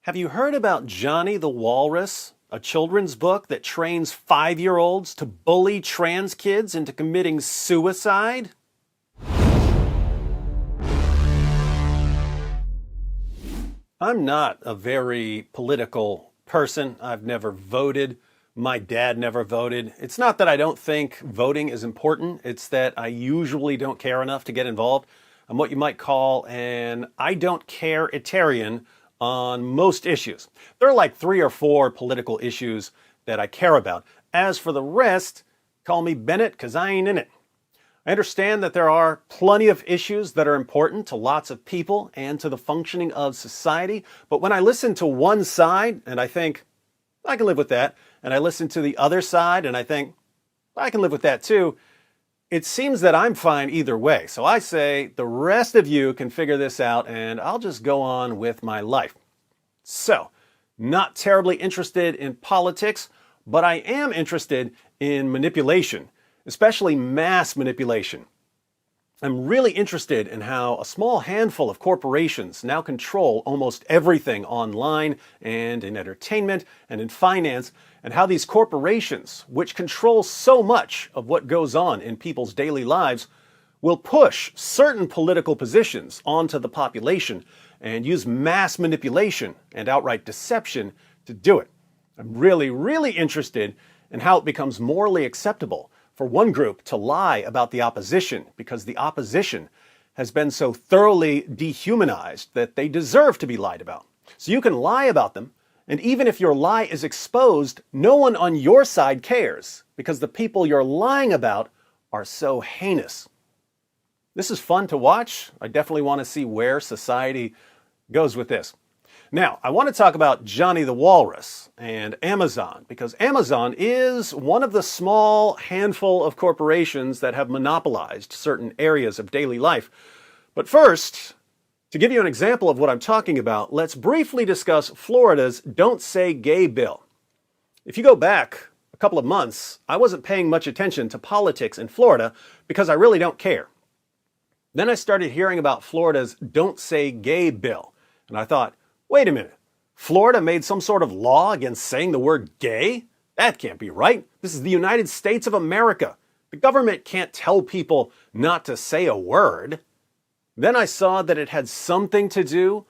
Have you heard about Johnny the Walrus, a children's book that trains 5-year-olds to bully trans kids into committing suicide? I'm not a very political person. I've never voted. My dad never voted. It's not that I don't think voting is important. It's that I usually don't care enough to get involved. I'm what you might call an I don't care-itarian on most issues. There are like 3 or 4 political issues that I care about. As for the rest, call me Bennett because I ain't in it. I understand that there are plenty of issues that are important to lots of people and to the functioning of society, but when I listen to one side and I think, I can live with that, and I listen to the other side and I think, I can live with that too, it seems that I'm fine either way. So I say the rest of you can figure this out and I'll just go on with my life. So, not terribly interested in politics, but I am interested in manipulation, especially mass manipulation. I'm really interested in how a small handful of corporations now control almost everything online and in entertainment and in finance, and how these corporations, which control so much of what goes on in people's daily lives, will push certain political positions onto the population and use mass manipulation and outright deception to do it. I'm really interested in how it becomes morally acceptable for one group to lie about the opposition because the opposition has been so thoroughly dehumanized that they deserve to be lied about. So you can lie about them, and even if your lie is exposed, no one on your side cares because the people you're lying about are so heinous. This is fun to watch. I definitely want to see where society goes with this. Now, I want to talk about Johnny the Walrus and Amazon, because Amazon is one of the small handful of corporations that have monopolized certain areas of daily life. But first, to give you an example of what I'm talking about, let's briefly discuss Florida's Don't Say Gay bill. If you go back a couple of months, I wasn't paying much attention to politics in Florida because I really don't care. Then I started hearing about Florida's Don't Say Gay bill, and I thought, wait a minute, Florida made some sort of law against saying the word gay? That can't be right. This is the United States of America. The government can't tell people not to say a word. Then I saw that it had something to do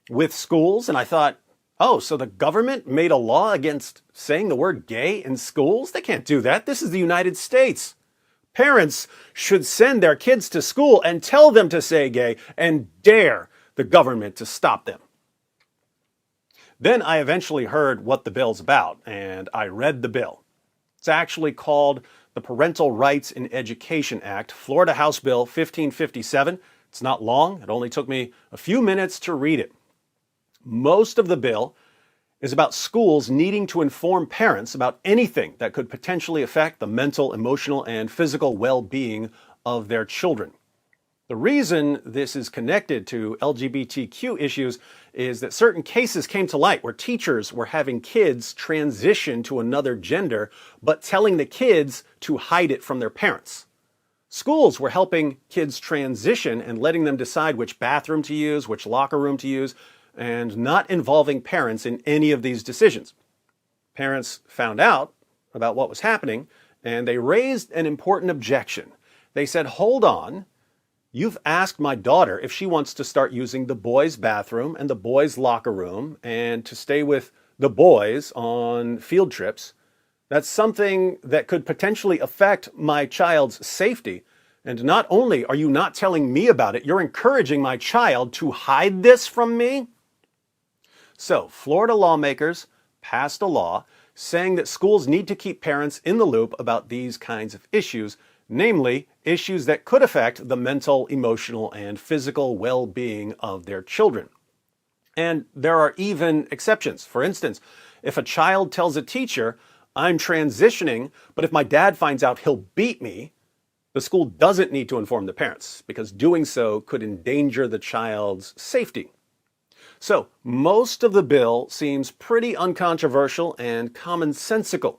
with schools, and I thought, oh, so the government made a law against saying the word gay in schools? They can't do that. This is the United States. Parents should send their kids to school and tell them to say gay and dare the government to stop them. Then I eventually heard what the bill's about, and I read the bill. It's actually called the Parental Rights in Education Act, Florida House Bill 1557. It's not long. It only took me a few minutes to read it. Most of the bill is about schools needing to inform parents about anything that could potentially affect the mental, emotional, and physical well-being of their children. The reason this is connected to LGBTQ issues is that certain cases came to light where teachers were having kids transition to another gender, but telling the kids to hide it from their parents. Schools were helping kids transition and letting them decide which bathroom to use, which locker room to use, and not involving parents in any of these decisions. Parents found out about what was happening, and they raised an important objection. They said, hold on. You've asked my daughter if she wants to start using the boys' bathroom and the boys' locker room and to stay with the boys on field trips. That's something that could potentially affect my child's safety. And not only are you not telling me about it, you're encouraging my child to hide this from me? So, Florida lawmakers passed a law saying that schools need to keep parents in the loop about these kinds of issues, namely issues that could affect the mental, emotional, and physical well-being of their children. And there are even exceptions. For instance, if a child tells a teacher, I'm transitioning, but if my dad finds out, he'll beat me, the school doesn't need to inform the parents because doing so could endanger the child's safety. So, most of the bill seems pretty uncontroversial and commonsensical.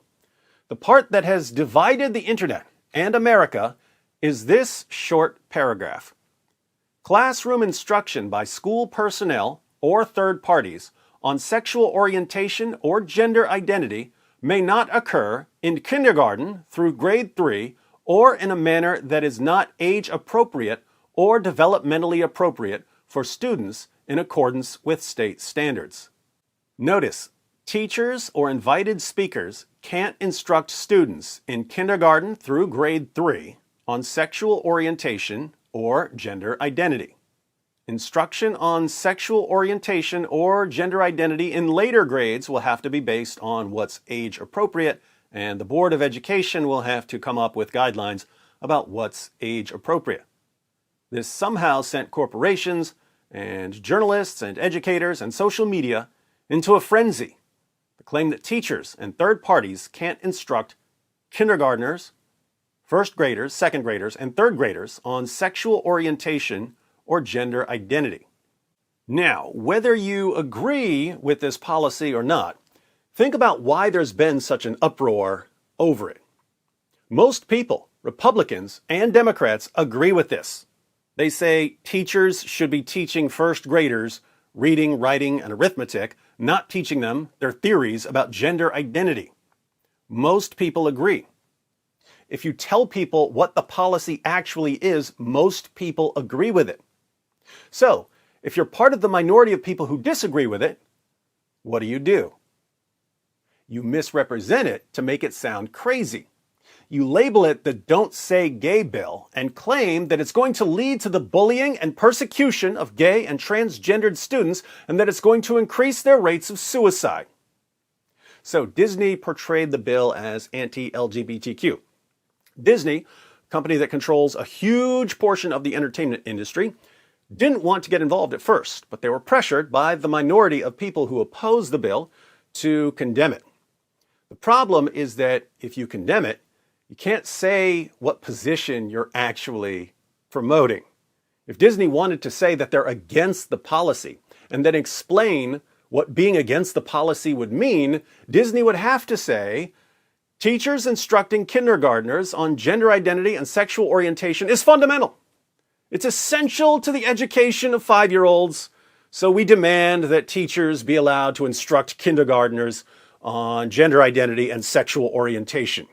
The part that has divided the internet and America is this short paragraph. Classroom instruction by school personnel or third parties on sexual orientation or gender identity may not occur in kindergarten through grade 3 or in a manner that is not age appropriate or developmentally appropriate for students in accordance with state standards. Notice, teachers or invited speakers can't instruct students in kindergarten through grade 3 on sexual orientation or gender identity. Instruction on sexual orientation or gender identity in later grades will have to be based on what's age appropriate, and the Board of Education will have to come up with guidelines about what's age appropriate. This somehow sent corporations and journalists and educators and social media into a frenzy. The claim that teachers and third parties can't instruct kindergartners, first graders, second graders, and third graders on sexual orientation or gender identity. Now, whether you agree with this policy or not, think about why there's been such an uproar over it. Most people, Republicans and Democrats, agree with this. They say teachers should be teaching first graders reading, writing, and arithmetic, not teaching them their theories about gender identity. Most people agree. If you tell people what the policy actually is, most people agree with it. So, if you're part of the minority of people who disagree with it, what do? You misrepresent it to make it sound crazy. You label it the Don't Say Gay bill and claim that it's going to lead to the bullying and persecution of gay and transgendered students and that it's going to increase their rates of suicide. So Disney portrayed the bill as anti-LGBTQ. Disney, a company that controls a huge portion of the entertainment industry, didn't want to get involved at first, but they were pressured by the minority of people who opposed the bill to condemn it. The problem is that if you condemn it, you can't say what position you're actually promoting. If Disney wanted to say that they're against the policy and then explain what being against the policy would mean, Disney would have to say, teachers instructing kindergartners on gender identity and sexual orientation is fundamental. It's essential to the education of 5-year-olds, so we demand that teachers be allowed to instruct kindergartners on gender identity and sexual orientation.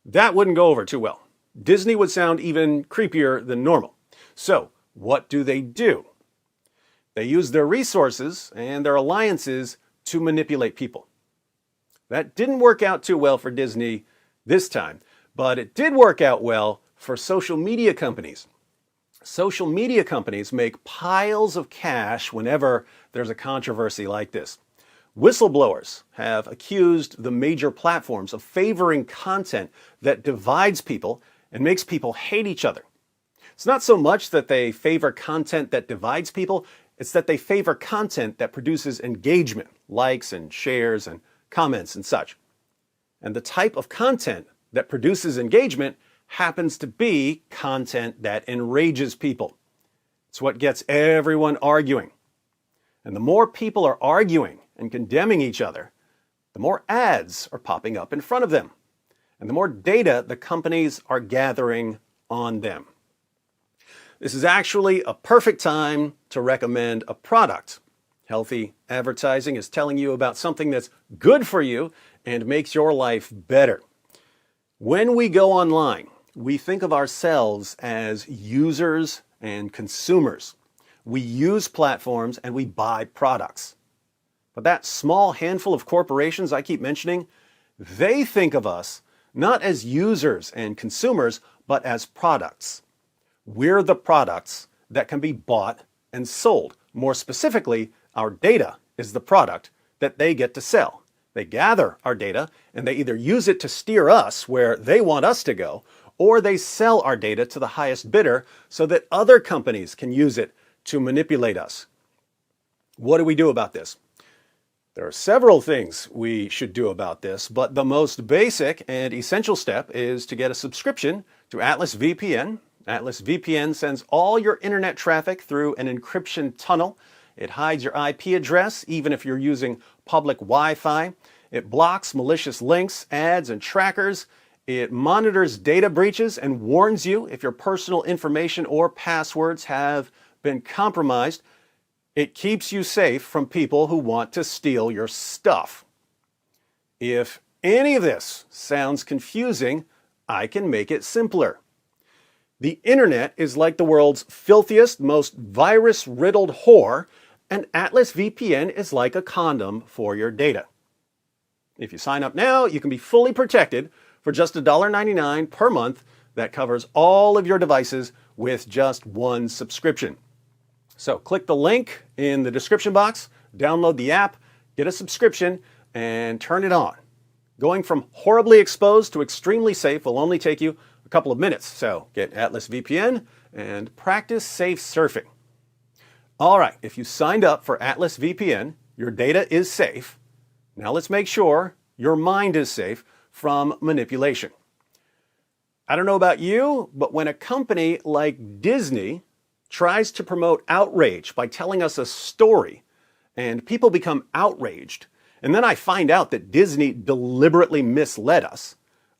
That wouldn't go over too well. Disney would sound even creepier than normal. So, what do? They use their resources and their alliances to manipulate people. That didn't work out too well for Disney this time, but it did work out well for social media companies. Social media companies make piles of cash whenever there's a controversy like this. Whistleblowers have accused the major platforms of favoring content that divides people and makes people hate each other. It's not so much that they favor content that divides people, it's that they favor content that produces engagement, likes and shares and comments and such. And the type of content that produces engagement happens to be content that enrages people. It's what gets everyone arguing. And the more people are arguing and condemning each other, the more ads are popping up in front of them, and the more data the companies are gathering on them. This is actually a perfect time to recommend a product. Healthy advertising is telling you about something that's good for you and makes your life better. When we go online, we think of ourselves as users and consumers. We use platforms and we buy products. But that small handful of corporations I keep mentioning, they think of us not as users and consumers, but as products. We're the products that can be bought and sold. More specifically, our data is the product that they get to sell. They gather our data and they either use it to steer us where they want us to go, or they sell our data to the highest bidder so that other companies can use it to manipulate us. What do we do about this? There are several things we should do about this, but the most basic and essential step is to get a subscription to Atlas VPN. Atlas VPN sends all your internet traffic through an encryption tunnel. It hides your IP address, even if you're using public Wi-Fi. It blocks malicious links, ads, and trackers. It monitors data breaches and warns you if your personal information or passwords have been compromised. It keeps you safe from people who want to steal your stuff. If any of this sounds confusing, I can make it simpler. The internet is like the world's filthiest, most virus-riddled whore, and Atlas VPN is like a condom for your data. If you sign up now, you can be fully protected for just $1.99 per month. That covers all of your devices with just one subscription. So click the link in the description box, download the app, get a subscription, and turn it on. Going from horribly exposed to extremely safe will only take you a couple of minutes. So get Atlas VPN and practice safe surfing. All right, if you signed up for Atlas VPN, your data is safe. Now let's make sure your mind is safe from manipulation. I don't know about you, but when a company like Disney tries to promote outrage by telling us a story and people become outraged, and then I find out that Disney deliberately misled us,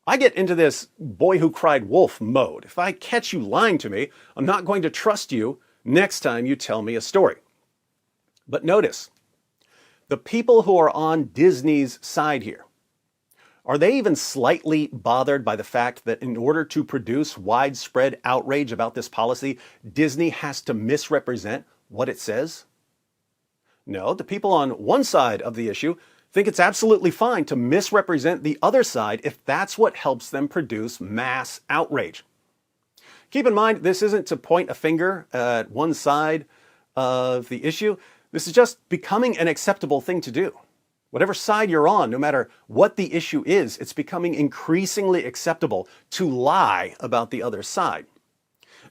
I get into this boy who cried wolf mode. If I catch you lying to me, I'm not going to trust you next time you tell me a story. But notice, the people who are on Disney's side here, are they even slightly bothered by the fact that in order to produce widespread outrage about this policy, Disney has to misrepresent what it says? No, the people on one side of the issue think it's absolutely fine to misrepresent the other side if that's what helps them produce mass outrage. Keep in mind, this isn't to point a finger at one side of the issue. This is just becoming an acceptable thing to do. Whatever side you're on, no matter what the issue is, it's becoming increasingly acceptable to lie about the other side.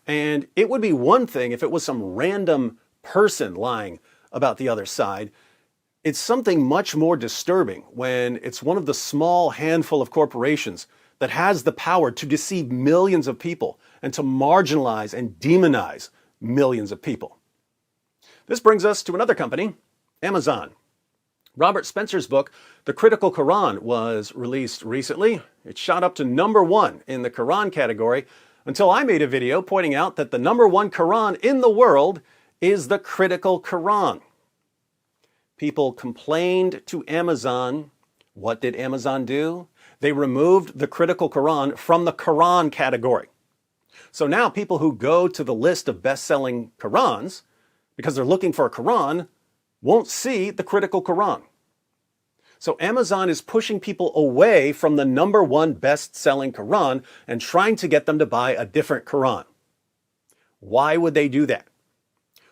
And it would be one thing if it was some random person lying about the other side. It's something much more disturbing when it's one of the small handful of corporations that has the power to deceive millions of people and to marginalize and demonize millions of people. This brings us to another company, Amazon. Robert Spencer's book, The Critical Quran, was released recently. It shot up to #1 in the Quran category until I made a video pointing out that the #1 Quran in the world is the Critical Quran. People complained to Amazon. What did Amazon do? They removed the Critical Quran from the Quran category. So now people who go to the list of best-selling Qurans, because they're looking for a Quran, won't see the Critical Quran. So Amazon is pushing people away from the #1 best-selling Quran and trying to get them to buy a different Quran. Why would they do that?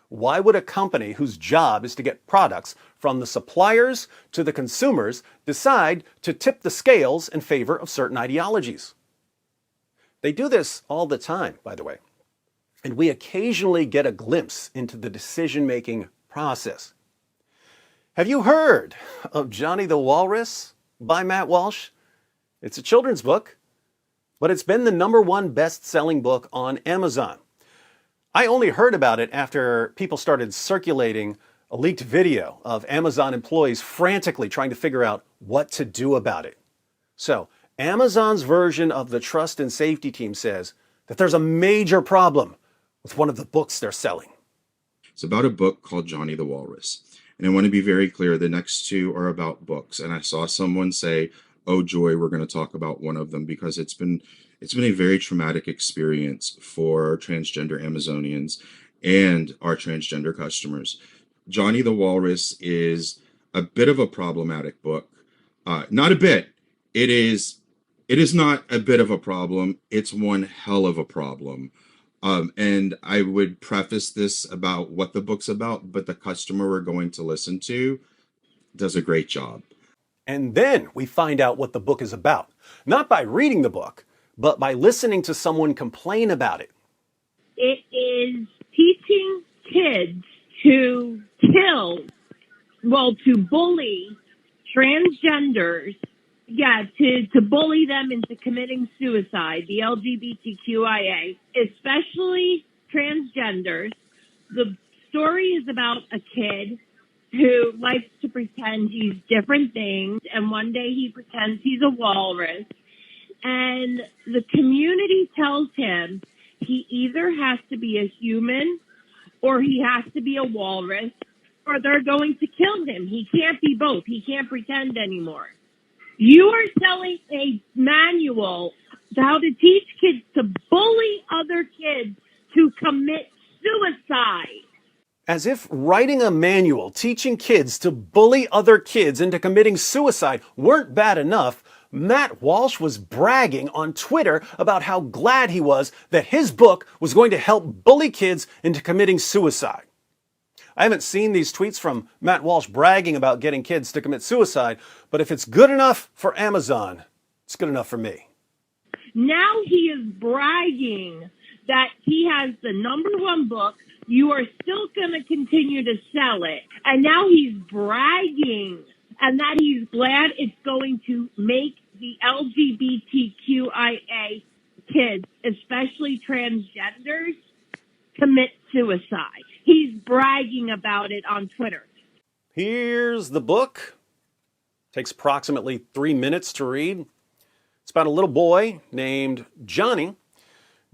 Why would a company whose job is to get products from the suppliers to the consumers decide to tip the scales in favor of certain ideologies? They do this all the time, by the way. And we occasionally get a glimpse into the decision-making process. Have you heard of Johnny the Walrus by Matt Walsh? It's a children's book, but it's been the #1 best-selling book on Amazon. I only heard about it after people started circulating a leaked video of Amazon employees frantically trying to figure out what to do about it. So, Amazon's version of the trust and safety team says that there's a major problem with one of the books they're selling. It's about a book called Johnny the Walrus. And I want to be very clear, the next two are about books. And I saw someone say, oh joy, we're going to talk about one of them because it's been a very traumatic experience for transgender Amazonians and our transgender customers. Johnny the Walrus is a bit of a problematic book. Not a bit. It is not a bit of a problem. It's one hell of a problem. And I would preface this about what the book's about, but the customer we're going to listen to does a great job. And then we find out what the book is about, not by reading the book, but by listening to someone complain about it. It is teaching kids to bully transgenders. Yeah, to bully them into committing suicide, the LGBTQIA, especially transgenders. The story is about a kid who likes to pretend he's different things, and one day he pretends he's a walrus, and the community tells him he either has to be a human or he has to be a walrus, or they're going to kill him. He can't be both. He can't pretend anymore. You are selling a manual to how to teach kids to bully other kids to commit suicide. As if writing a manual teaching kids to bully other kids into committing suicide weren't bad enough, Matt Walsh was bragging on Twitter about how glad he was that his book was going to help bully kids into committing suicide. I haven't seen these tweets from Matt Walsh bragging about getting kids to commit suicide, but if it's good enough for Amazon, it's good enough for me. Now he is bragging that he has the #1 book. You are still going to continue to sell it. And now he's bragging and that he's glad it's going to make the LGBTQIA kids, especially transgenders, commit suicide. He's bragging about it on Twitter. Here's the book. Takes approximately 3 minutes to read. It's about a little boy named Johnny.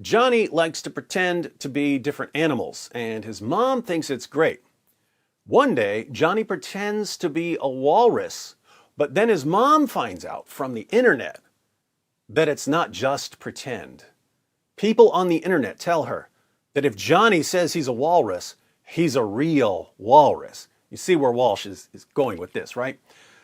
Johnny likes to pretend to be different animals, and his mom thinks it's great. One day, Johnny pretends to be a walrus, but then his mom finds out from the internet that it's not just pretend. People on the internet tell her that if Johnny says he's a walrus, he's a real walrus. You see where Walsh is going with this, right?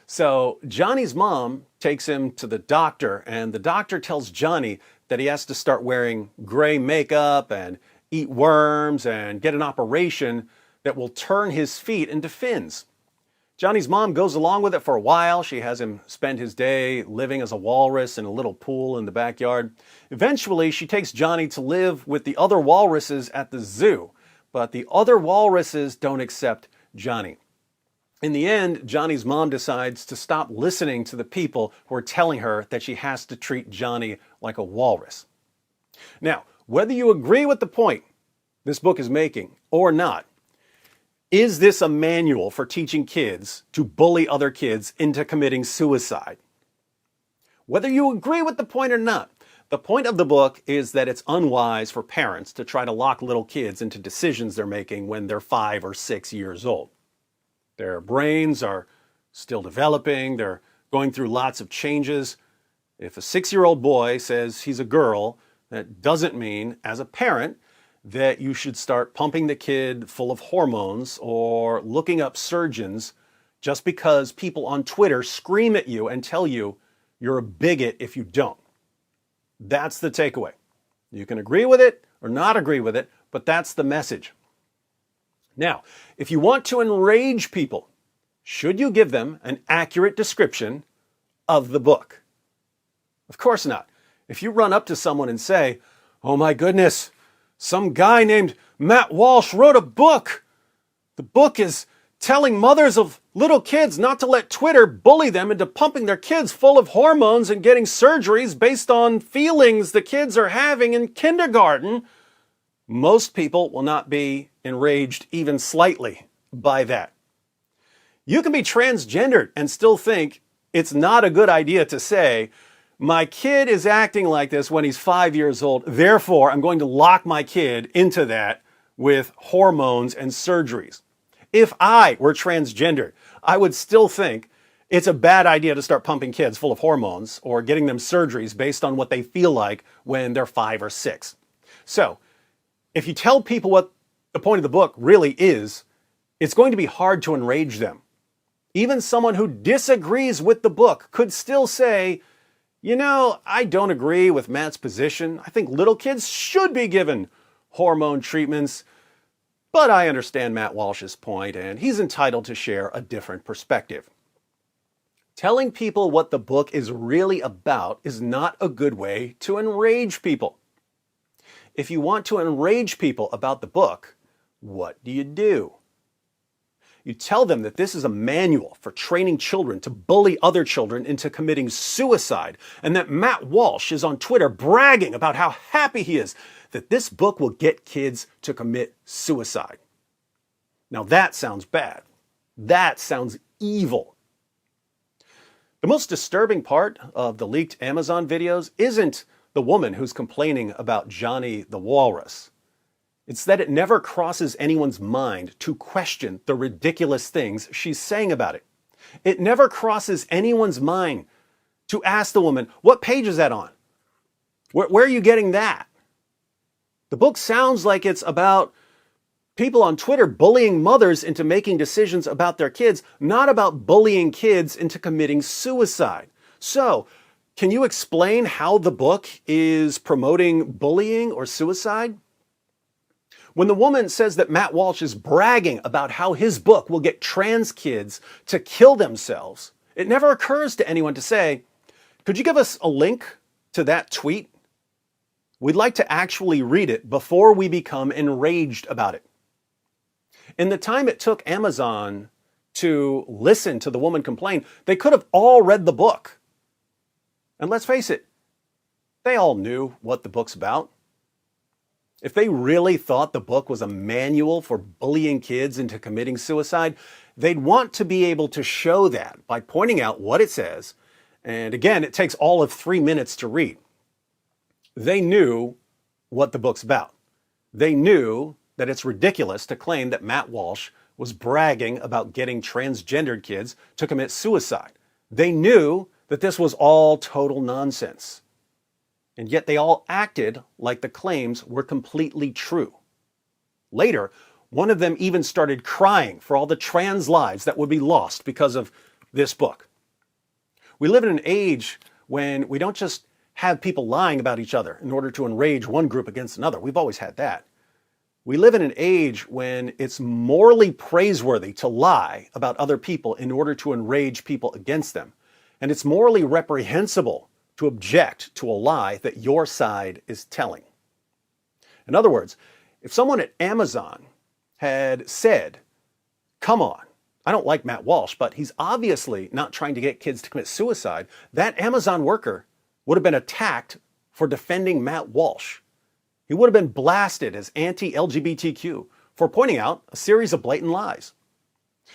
So Johnny's mom takes him to the doctor, and the doctor tells Johnny that he has to start wearing gray makeup and eat worms and get an operation that will turn his feet into fins. Johnny's mom goes along with it for a while. She has him spend his day living as a walrus in a little pool in the backyard. Eventually, she takes Johnny to live with the other walruses at the zoo, but the other walruses don't accept Johnny. In the end, Johnny's mom decides to stop listening to the people who are telling her that she has to treat Johnny like a walrus. Now, whether you agree with the point this book is making or not, is this a manual for teaching kids to bully other kids into committing suicide? Whether you agree with the point or not, the point of the book is that it's unwise for parents to try to lock little kids into decisions they're making when they're 5 or 6 years old. Their brains are still developing. They're going through lots of changes. If a 6-year-old boy says he's a girl, that doesn't mean, as a parent, that you should start pumping the kid full of hormones or looking up surgeons just because people on Twitter scream at you and tell you you're a bigot if you don't. That's the takeaway. You can agree with it or not agree with it, but that's the message. Now, if you want to enrage people, should you give them an accurate description of the book? Of course not. If you run up to someone and say, "Oh my goodness, some guy named Matt Walsh wrote a book. The book is telling mothers of little kids not to let Twitter bully them into pumping their kids full of hormones and getting surgeries based on feelings the kids are having in kindergarten," most people will not be enraged even slightly by that. You can be transgendered and still think it's not a good idea to say, "My kid is acting like this when he's 5 years old, therefore I'm going to lock my kid into that with hormones and surgeries." If I were transgendered, I would still think it's a bad idea to start pumping kids full of hormones or getting them surgeries based on what they feel like when they're 5 or 6. So, if you tell people what the point of the book really is, it's going to be hard to enrage them. Even someone who disagrees with the book could still say, "You know, I don't agree with Matt's position. I think little kids should be given hormone treatments, but I understand Matt Walsh's point, and he's entitled to share a different perspective." Telling people what the book is really about is not a good way to enrage people. If you want to enrage people about the book, what do? You tell them that this is a manual for training children to bully other children into committing suicide, and that Matt Walsh is on Twitter bragging about how happy he is that this book will get kids to commit suicide. Now that sounds bad. That sounds evil. The most disturbing part of the leaked Amazon videos isn't the woman who's complaining about Johnny the Walrus. It's that it never crosses anyone's mind to question the ridiculous things she's saying about it. It never crosses anyone's mind to ask the woman, what page is that on? Where are you getting that? The book sounds like it's about people on Twitter bullying mothers into making decisions about their kids, not about bullying kids into committing suicide. So, can you explain how the book is promoting bullying or suicide? When the woman says that Matt Walsh is bragging about how his book will get trans kids to kill themselves, it never occurs to anyone to say, could you give us a link to that tweet? We'd like to actually read it before we become enraged about it. In the time it took Amazon to listen to the woman complain, they could have all read the book. And let's face it, they all knew what the book's about. If they really thought the book was a manual for bullying kids into committing suicide, they'd want to be able to show that by pointing out what it says. And again, it takes all of 3 minutes to read. They knew what the book's about. They knew that it's ridiculous to claim that Matt Walsh was bragging about getting transgendered kids to commit suicide. They knew that this was all total nonsense. And yet they all acted like the claims were completely true. Later, one of them even started crying for all the trans lives that would be lost because of this book. We live in an age when we don't just have people lying about each other in order to enrage one group against another. We've always had that. We live in an age when it's morally praiseworthy to lie about other people in order to enrage people against them. And it's morally reprehensible to object to a lie that your side is telling. In other words, if someone at Amazon had said, come on, I don't like Matt Walsh, but he's obviously not trying to get kids to commit suicide, that Amazon worker would have been attacked for defending Matt Walsh. He would have been blasted as anti-LGBTQ for pointing out a series of blatant lies.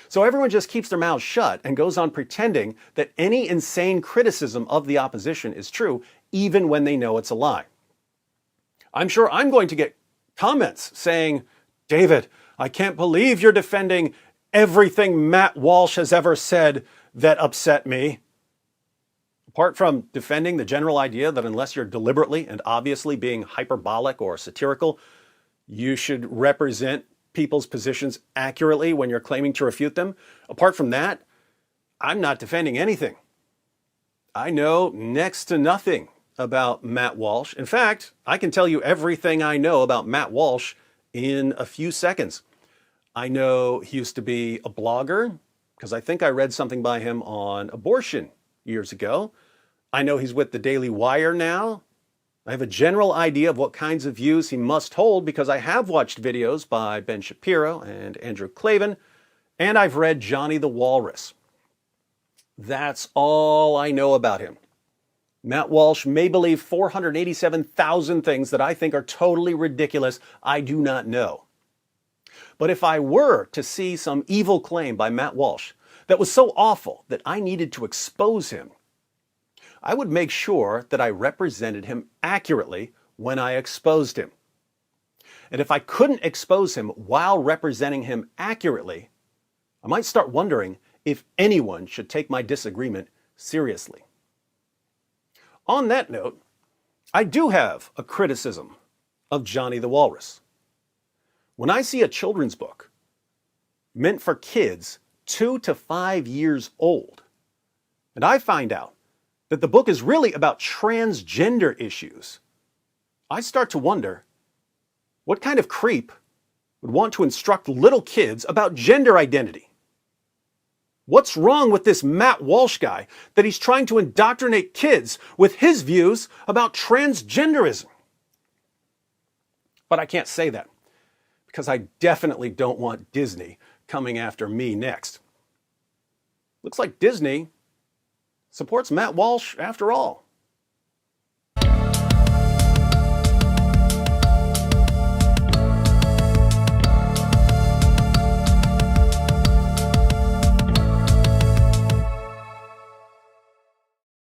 So everyone just keeps their mouths shut and goes on pretending that any insane criticism of the opposition is true, even when they know it's a lie. I'm sure I'm going to get comments saying, David, I can't believe you're defending everything Matt Walsh has ever said that upset me. Apart from defending the general idea that unless you're deliberately and obviously being hyperbolic or satirical, you should represent people's positions accurately when you're claiming to refute them. Apart from that, I'm not defending anything. I know next to nothing about Matt Walsh. In fact, I can tell you everything I know about Matt Walsh in a few seconds. I know he used to be a blogger, because I think I read something by him on abortion years ago. I know he's with the Daily Wire now. I have a general idea of what kinds of views he must hold because I have watched videos by Ben Shapiro and Andrew Klavan, and I've read Johnny the Walrus. That's all I know about him. Matt Walsh may believe 487,000 things that I think are totally ridiculous. I do not know. But if I were to see some evil claim by Matt Walsh that was so awful that I needed to expose him, I would make sure that I represented him accurately when I exposed him. And if I couldn't expose him while representing him accurately, I might start wondering if anyone should take my disagreement seriously. On that note, I do have a criticism of Johnny the Walrus. When I see a children's book meant for kids 2 to 5 years old, and I find out that the book is really about transgender issues, I start to wonder, what kind of creep would want to instruct little kids about gender identity? What's wrong with this Matt Walsh guy that he's trying to indoctrinate kids with his views about transgenderism? But I can't say that because I definitely don't want Disney coming after me next. Looks like Disney supports Matt Walsh after all.